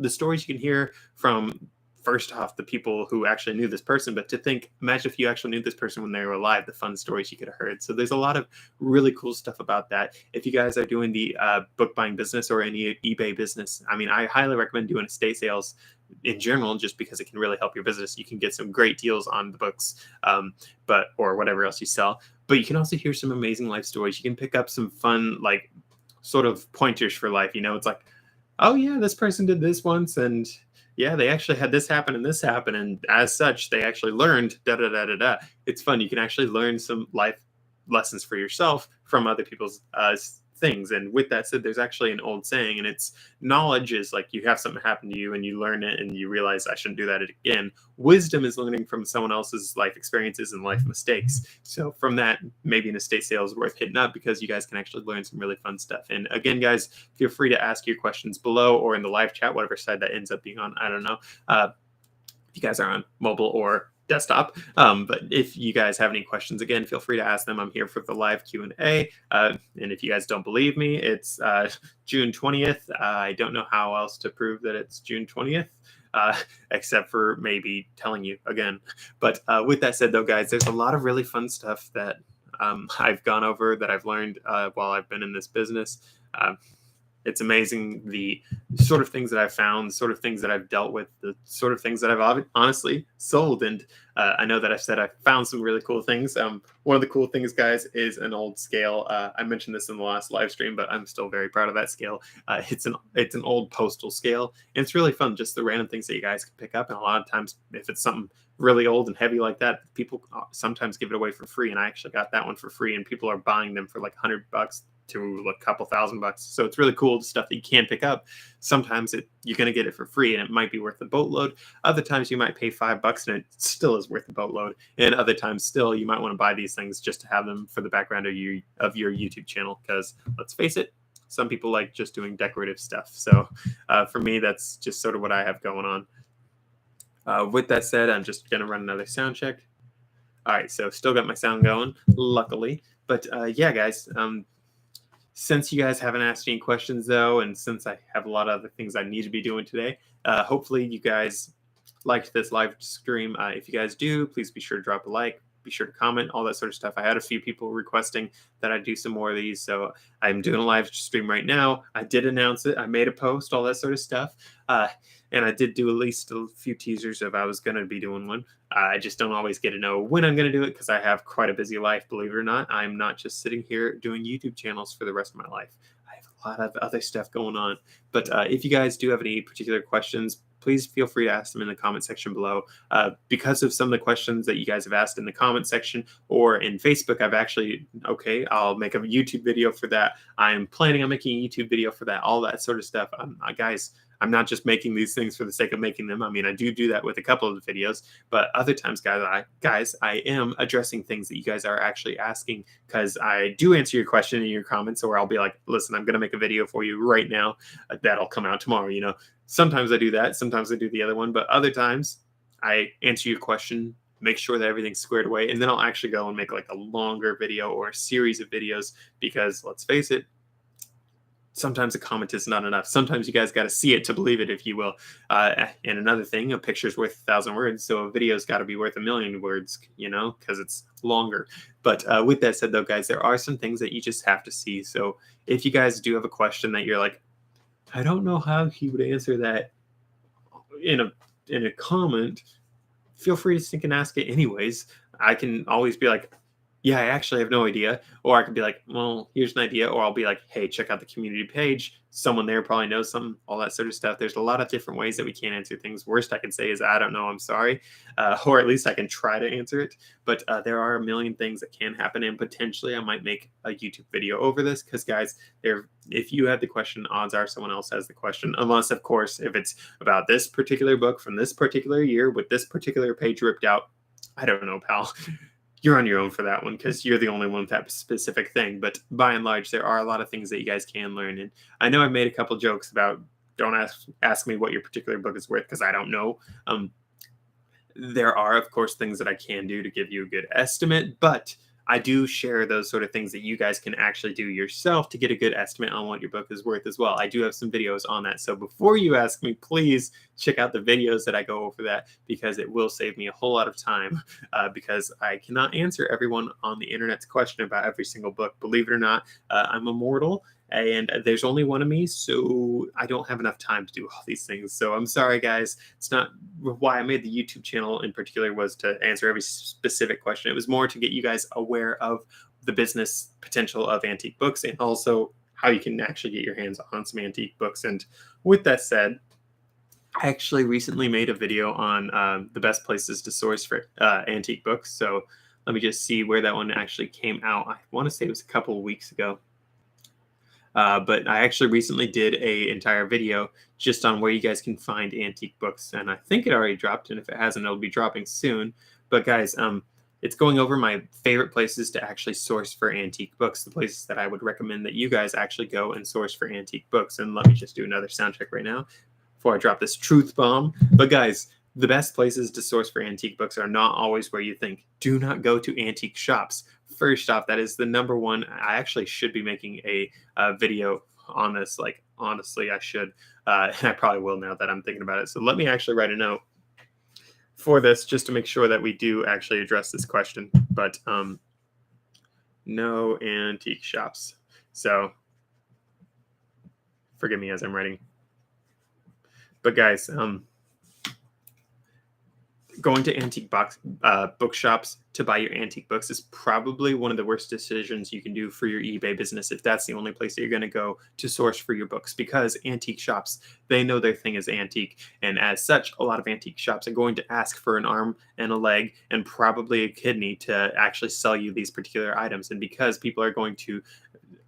stories you can hear from, first off, the people who actually knew this person, but to think, imagine if you actually knew this person when they were alive, the fun stories you could have heard. So there's a lot of really cool stuff about that. If you guys are doing the book buying business or any eBay business, I mean, I highly recommend doing estate sales in general, just because it can really help your business. You can get some great deals on the books, or whatever else you sell. But you can also hear some amazing life stories. You can pick up some fun, like, sort of pointers for life. It's like, oh yeah, this person did this once, and yeah, they actually had this happen and this happen, and as such, they actually learned da da da da da. It's fun. You can actually learn some life lessons for yourself from other people's things. And with that said, there's actually an old saying, and it's knowledge is like you have something happen to you and you learn it and you realize I shouldn't do that again. Wisdom is learning from someone else's life experiences and life mistakes. So from that, maybe an estate sale is worth hitting up, because you guys can actually learn some really fun stuff. And again, guys, feel free to ask your questions below or in the live chat, whatever side that ends up being on. I don't know. If you guys are on mobile or desktop. But if you guys have any questions, again, feel free to ask them. I'm here for the live Q&A. And if you guys don't believe me, it's June 20th. I don't know how else to prove that it's June 20th. Except for maybe telling you again. But with that said, though, guys, there's a lot of really fun stuff that I've gone over, that I've learned while I've been in this business. It's amazing the sort of things that I've found, the sort of things that I've dealt with, the sort of things that I've honestly sold. And I know that I've said I found some really cool things. One of the cool things, guys, is an old scale. I mentioned this in the last live stream, but I'm still very proud of that scale. It's an old postal scale, and it's really fun, just the random things that you guys can pick up. And a lot of times, if it's something really old and heavy like that, people sometimes give it away for free. And I actually got that one for free, and people are buying them for like $100 to a couple $1,000. So it's really cool, stuff that you can pick up. Sometimes you're going to get it for free and it might be worth a boatload. Other times you might pay $5 and it still is worth a boatload. And other times still you might want to buy these things just to have them for the background of your YouTube channel. Because let's face it, some people like just doing decorative stuff. So for me, that's just sort of what I have going on. With that said, I'm just going to run another sound check. All right, so still got my sound going, luckily. But yeah, guys, since you guys haven't asked any questions, though, and since I have a lot of other things I need to be doing today, hopefully you guys liked this live stream. If you guys do, please be sure to drop a like, be sure to comment, all that sort of stuff. I had a few people requesting that I do some more of these, so I'm doing a live stream right now. I did announce it. I made a post, all that sort of stuff. And I did do at least a few teasers of I was going to be doing one. I just don't always get to know when I'm going to do it, because I have quite a busy life, believe it or not. I'm not just sitting here doing YouTube channels for the rest of my life. I have a lot of other stuff going on. But if you guys do have any particular questions, please feel free to ask them in the comment section below. Because of some of the questions that you guys have asked in the comment section or in Facebook, I'll make a YouTube video for that. I'm planning on making a YouTube video for that, all that sort of stuff. Guys, I'm not just making these things for the sake of making them. I mean, I do that with a couple of the videos, but other times, I am addressing things that you guys are actually asking, because I do answer your question in your comments, or I'll be like, listen, I'm going to make a video for you right now that'll come out tomorrow. Sometimes I do that. Sometimes I do the other one, but other times I answer your question, make sure that everything's squared away, and then I'll actually go and make like a longer video or a series of videos, because let's face it, sometimes a comment is not enough. Sometimes you guys got to see it to believe it, if you will. And another thing, a picture's worth 1,000 words, so a video's got to be worth 1,000,000 words, because it's longer. But with that said, though, guys, there are some things that you just have to see. So if you guys do have a question that you're like, I don't know how he would answer that in a comment, feel free to sink and ask it anyways. I can always be like, yeah, I actually have no idea. Or I could be like, well, here's an idea. Or I'll be like, hey, check out the community page. Someone there probably knows something, all that sort of stuff. There's a lot of different ways that we can answer things. Worst I can say is, I don't know, I'm sorry. Or at least I can try to answer it. But there are a million things that can happen. And potentially I might make a YouTube video over this, because, guys, if you have the question, odds are someone else has the question. Unless, of course, if it's about this particular book from this particular year with this particular page ripped out, I don't know, pal. You're on your own for that one, because you're the only one with that specific thing. But by and large, there are a lot of things that you guys can learn. And I know I've made a couple jokes about, don't ask me what your particular book is worth, because I don't know. There are, of course, things that I can do to give you a good estimate, but I do share those sort of things that you guys can actually do yourself to get a good estimate on what your book is worth as well. I do have some videos on that. So before you ask me, please check out the videos that I go over that, because it will save me a whole lot of time, because I cannot answer everyone on the internet's question about every single book. Believe it or not, I'm a mortal, and there's only one of me, so I don't have enough time to do all these things. So I'm sorry, guys. It's not why I made the YouTube channel in particular, was to answer every specific question. It was more to get you guys aware of the business potential of antique books, and also how you can actually get your hands on some antique books. And with that said, I actually recently made a video on the best places to source for antique books. So let me just see where that one actually came out. I want to say it was a couple of weeks ago. But I actually recently did an entire video just on where you guys can find antique books, and I think it already dropped, and if it hasn't, it'll be dropping soon. But guys, it's going over my favorite places to actually source for antique books, the places that I would recommend that you guys actually go and source for antique books. And let me just do another sound check right now before I drop this truth bomb. But guys, the best places to source for antique books are not always where you think. Do not go to antique shops. First off, that is the number one. I actually should be making a video on this. Like, honestly, I should. And I probably will now that I'm thinking about it. So let me actually write a note for this, just to make sure that we do actually address this question. But no antique shops. So forgive me as I'm writing. But guys, going to antique bookshops to buy your antique books is probably one of the worst decisions you can do for your eBay business, if that's the only place that you're going to go to source for your books, because antique shops, they know their thing is antique. And as such, a lot of antique shops are going to ask for an arm and a leg and probably a kidney to actually sell you these particular items. And because people are going to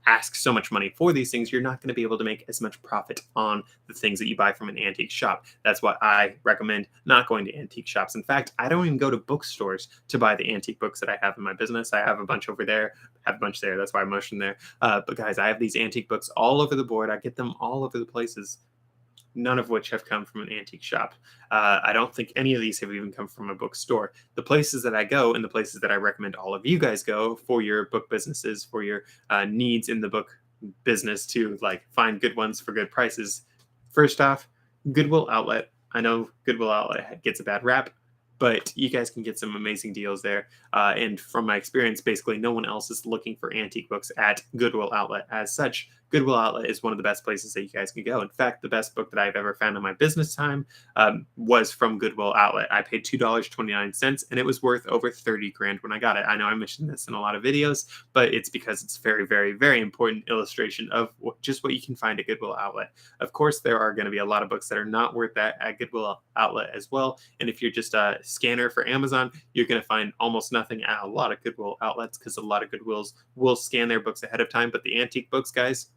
ask so much money for these things, you're not going to be able to make as much profit on the things that you buy from an antique shop. That's why I recommend not going to antique shops. In fact, I don't even go to bookstores to buy the antique books that I have in my business. I have a bunch over there, I have a bunch there. That's why I motioned there. But guys, I have these antique books all over the board. I get them all over the places, none of which have come from an antique shop. I don't think any of these have even come from a bookstore. The places that I go, and the places that I recommend all of you guys go for your book businesses, for your needs in the book business to like find good ones for good prices. First off, Goodwill Outlet. I know Goodwill Outlet gets a bad rap, but you guys can get some amazing deals there. And from my experience, basically no one else is looking for antique books at Goodwill Outlet. As such, Goodwill Outlet is one of the best places that you guys can go. In fact, the best book that I've ever found in my business time was from Goodwill Outlet. I paid $2.29, and it was worth over 30 grand when I got it. I know I mentioned this in a lot of videos, but it's because it's very, very, very important illustration of just what you can find at Goodwill Outlet. Of course, there are going to be a lot of books that are not worth that at Goodwill Outlet as well. And if you're just a scanner for Amazon, you're going to find almost nothing at a lot of Goodwill outlets, because a lot of Goodwills will scan their books ahead of time. But the antique books, guys,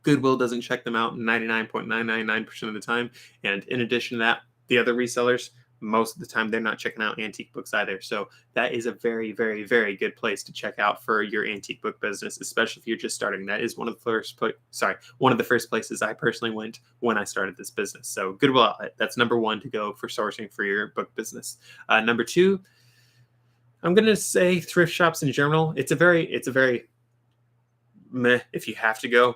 Goodwill doesn't check them out 99.999% of the time. And in addition to that, the other resellers, most of the time, they're not checking out antique books either. So that is a very, very, very good place to check out for your antique book business, especially if you're just starting. That is one of the first places I personally went when I started this business. So Goodwill Outlet, that's number one to go for sourcing for your book business. Number two, I'm going to say thrift shops in general. It's a very meh, if you have to go,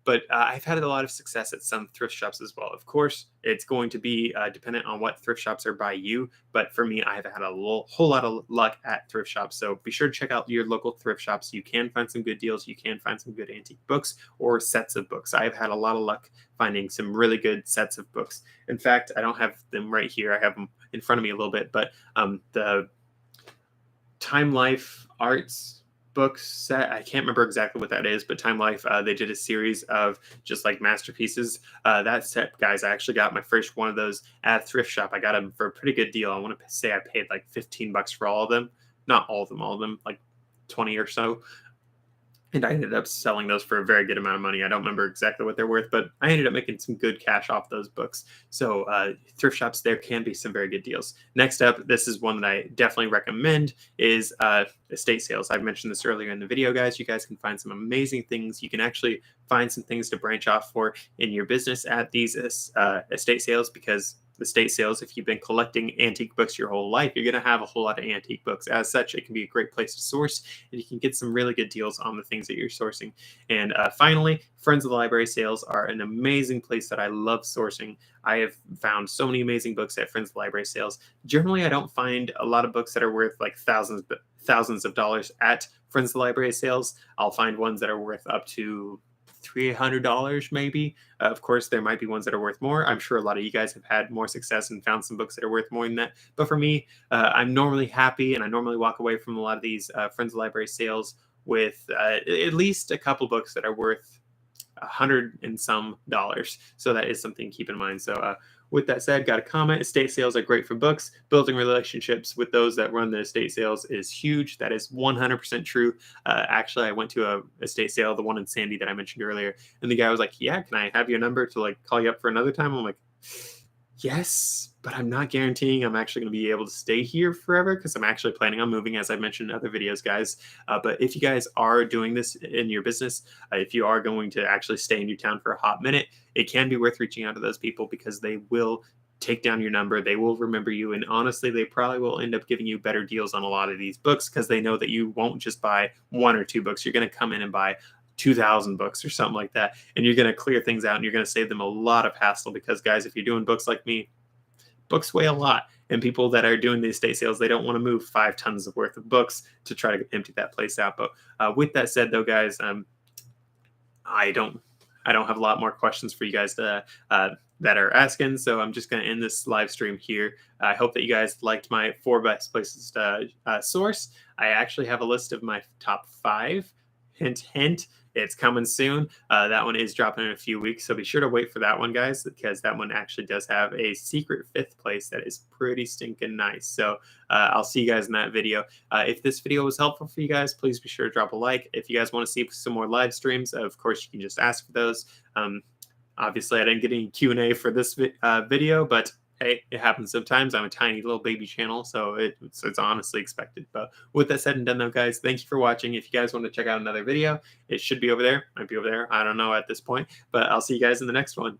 but I've had a lot of success at some thrift shops as well. Of course, it's going to be dependent on what thrift shops are by you, but for me, I've had a whole lot of luck at thrift shops. So be sure to check out your local thrift shops. You can find some good deals. You can find some good antique books or sets of books. I've had a lot of luck finding some really good sets of books. In fact, I don't have them right here. I have them in front of me a little bit, but the Time Life Arts book set, I can't remember exactly what that is, but Time Life, they did a series of just like masterpieces. That set, guys, I actually got my first one of those at a thrift shop. I got them for a pretty good deal. I want to say I paid like $15 for all of them. Not all of them, like 20 or so. And I ended up selling those for a very good amount of money. I don't remember exactly what they're worth, but I ended up making some good cash off those books. So thrift shops, there can be some very good deals. Next up, this is one that I definitely recommend, is estate sales. I've mentioned this earlier in the video, guys. You guys can find some amazing things. You can actually find some things to branch off for in your business at these estate sales, because estate sales, if you've been collecting antique books your whole life, you're going to have a whole lot of antique books. As such, it can be a great place to source, and you can get some really good deals on the things that you're sourcing. And finally, Friends of the Library sales are an amazing place that I love sourcing. I have found so many amazing books at Friends of the Library sales. Generally, I don't find a lot of books that are worth like thousands of dollars at Friends of the Library sales. I'll find ones that are worth up to $300 maybe. Of course, there might be ones that are worth more. I'm sure a lot of you guys have had more success and found some books that are worth more than that. But for me, I'm normally happy, and I normally walk away from a lot of these Friends of the Library sales with at least a couple books that are worth $100 and some dollars. So that is something to keep in mind. So with that said, got a comment. Estate sales are great for books. Building relationships with those that run the estate sales is huge. That is 100% true. Actually, I went to a estate sale, the one in Sandy that I mentioned earlier, and the guy was like, "Yeah, can I have your number to like call you up for another time?" I'm like, "Yes, but I'm not guaranteeing I'm actually going to be able to stay here forever, because I'm actually planning on moving, as I mentioned in other videos, guys." But if you guys are doing this in your business, if you are going to actually stay in your town for a hot minute, it can be worth reaching out to those people, because they will take down your number. They will remember you. And honestly, they probably will end up giving you better deals on a lot of these books, because they know that you won't just buy one or two books. You're going to come in and buy 2,000 books or something like that. And you're going to clear things out, and you're going to save them a lot of hassle, because guys, if you're doing books like me, books weigh a lot. And people that are doing the estate sales, they don't want to move 5 tons of worth of books to try to empty that place out. But with that said, though, guys, I don't have a lot more questions for you guys that are asking. So I'm just going to end this live stream here. I hope that you guys liked my 4 best places to source. I actually have a list of my top 5. Hint, hint. It's coming soon. That one is dropping in a few weeks, so be sure to wait for that one, guys, because that one actually does have a secret 5th place that is pretty stinking nice. So I'll see you guys in that video. If this video was helpful for you guys, please be sure to drop a like. If you guys want to see some more live streams, of course, you can just ask for those. Obviously, I didn't get any Q&A for this video, but hey, it happens sometimes. I'm a tiny little baby channel, so it's honestly expected. But with that said and done, though, guys, thank you for watching. If you guys want to check out another video, it should be over there. Might be over there. I don't know at this point, but I'll see you guys in the next one.